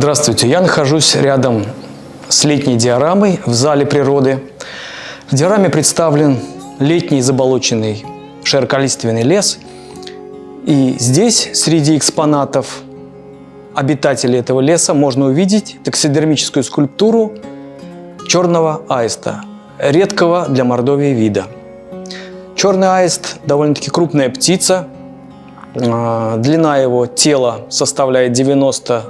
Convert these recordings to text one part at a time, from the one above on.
Здравствуйте, я нахожусь рядом с летней диорамой в зале природы. В диораме представлен летний заболоченный широколиственный лес. И здесь, среди экспонатов обитателей этого леса, можно увидеть таксидермическую скульптуру черного аиста, редкого для Мордовии вида. Черный аист – довольно-таки крупная птица. Длина его тела составляет 90-100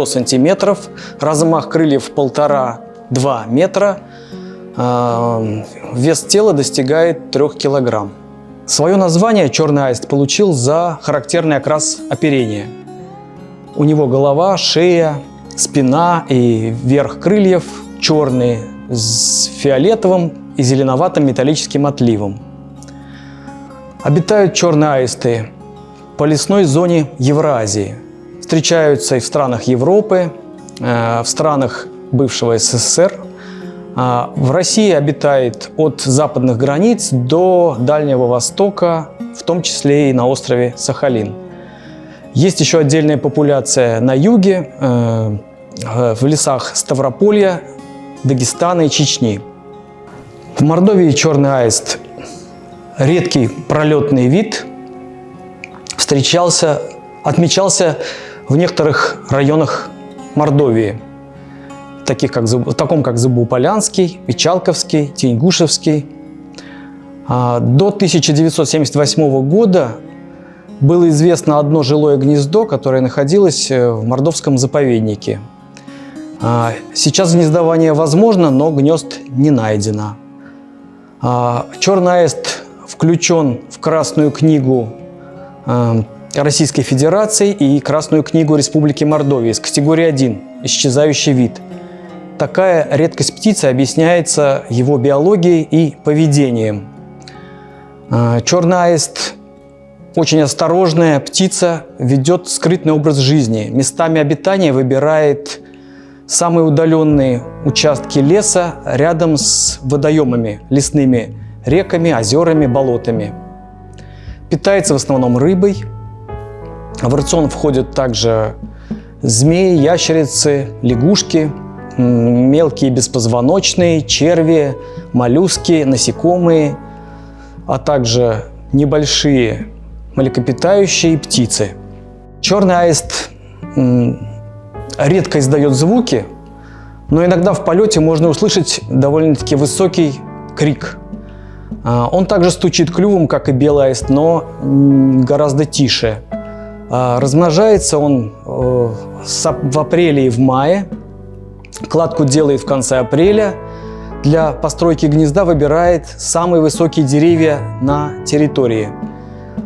сантиметров, размах крыльев 1,5–2 метра, вес тела достигает 3 килограмм. Свое название черный аист получил за характерный окрас оперения. У него голова, шея, спина и верх крыльев черные с фиолетовым и зеленоватым металлическим отливом. Обитают черные аисты по лесной зоне Евразии. Встречаются и в странах Европы, в странах бывшего СССР. В России обитает от западных границ до Дальнего Востока, в том числе и на острове Сахалин. Есть еще отдельная популяция на юге, в лесах Ставрополья, Дагестана и Чечни. В Мордовии черный аист – редкий пролетный вид, отмечался в некоторых районах Мордовии, таком как Забуполянский, Печалковский, Тенгушевский. До 1978 года было известно одно жилое гнездо, которое находилось в Мордовском заповеднике. Сейчас гнездование возможно, но гнезд не найдено. Черный аист включен в Красную книгу Российской Федерации и Красную книгу Республики Мордовия с категории 1 – исчезающий вид. Такая редкость птицы объясняется его биологией и поведением. Черный аист – очень осторожная птица, ведет скрытный образ жизни. Местами обитания выбирает самые удаленные участки леса рядом с водоемами, лесными реками, озерами, болотами. Питается в основном рыбой. В рацион входят также змеи, ящерицы, лягушки, мелкие беспозвоночные, черви, моллюски, насекомые, а также небольшие млекопитающие птицы. Черный аист редко издает звуки, но иногда в полете можно услышать довольно-таки высокий крик. Он также стучит клювом, как и белый аист, но гораздо тише. Размножается он в апреле и в мае. Кладку делает в конце апреля. Для постройки гнезда выбирает самые высокие деревья на территории.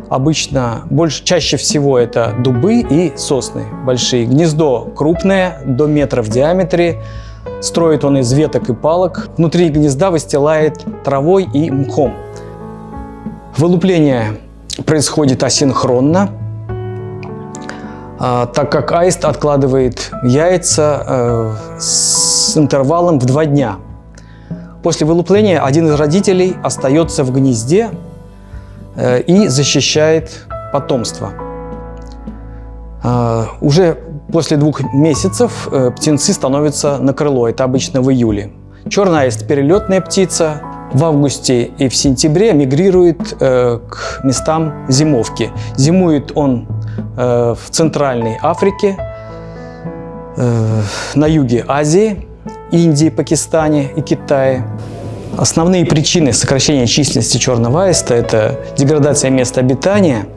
Обычно чаще всего это дубы и сосны большие. Гнездо крупное, до метра в диаметре. Строит он из веток и палок. Внутри гнезда выстилает травой и мхом. Вылупление происходит асинхронно, так как аист откладывает яйца с интервалом в 2 дня. После вылупления один из родителей остается в гнезде и защищает потомство. Уже после 2 месяцев птенцы становятся на крыло, это обычно в июле. Черный аист – перелетная птица. В августе и в сентябре мигрирует к местам зимовки. Зимует он в Центральной Африке, на юге Азии, Индии, Пакистане и Китае. Основные причины сокращения численности черного аиста – это деградация места обитания,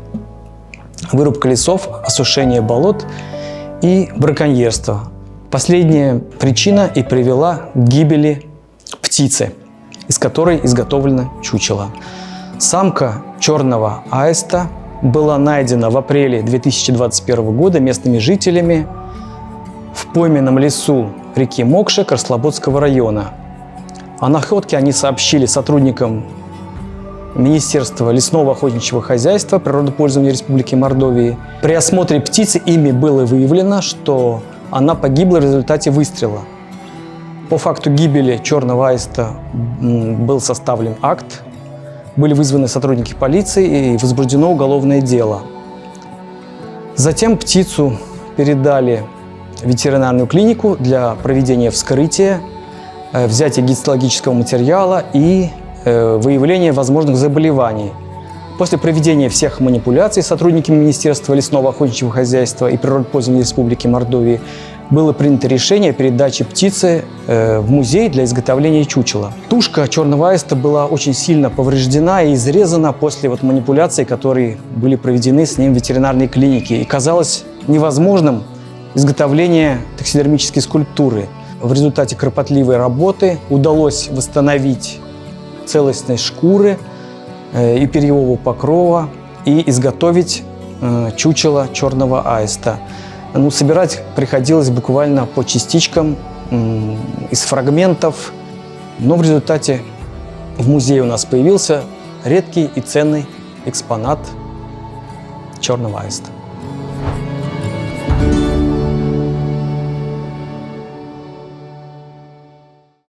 вырубка лесов, осушение болот и браконьерство. Последняя причина и привела к гибели птицы, из которой изготовлено чучело. Самка черного аиста была найдена в апреле 2021 года местными жителями в пойменном лесу реки Мокша Краслободского района. О находке они сообщили сотрудникам Министерства лесного охотничьего хозяйства природопользования Республики Мордовии. При осмотре птицы ими было выявлено, что она погибла в результате выстрела. По факту гибели черного аиста был составлен акт, были вызваны сотрудники полиции и возбуждено уголовное дело. Затем птицу передали ветеринарную клинику для проведения вскрытия, взятия гистологического материала и выявления возможных заболеваний. После проведения всех манипуляций сотрудниками Министерства лесного охотничьего хозяйства и природопользования Республики Мордовия было принято решение о передаче птицы в музей для изготовления чучела. Тушка черного аиста была очень сильно повреждена и изрезана после манипуляций, которые были проведены с ним в ветеринарной клинике. И казалось невозможным изготовление таксидермической скульптуры. В результате кропотливой работы удалось восстановить целостность шкуры и перьевого покрова и изготовить чучело черного аиста. Собирать приходилось буквально по частичкам, из фрагментов, но в результате в музее у нас появился редкий и ценный экспонат черного аиста.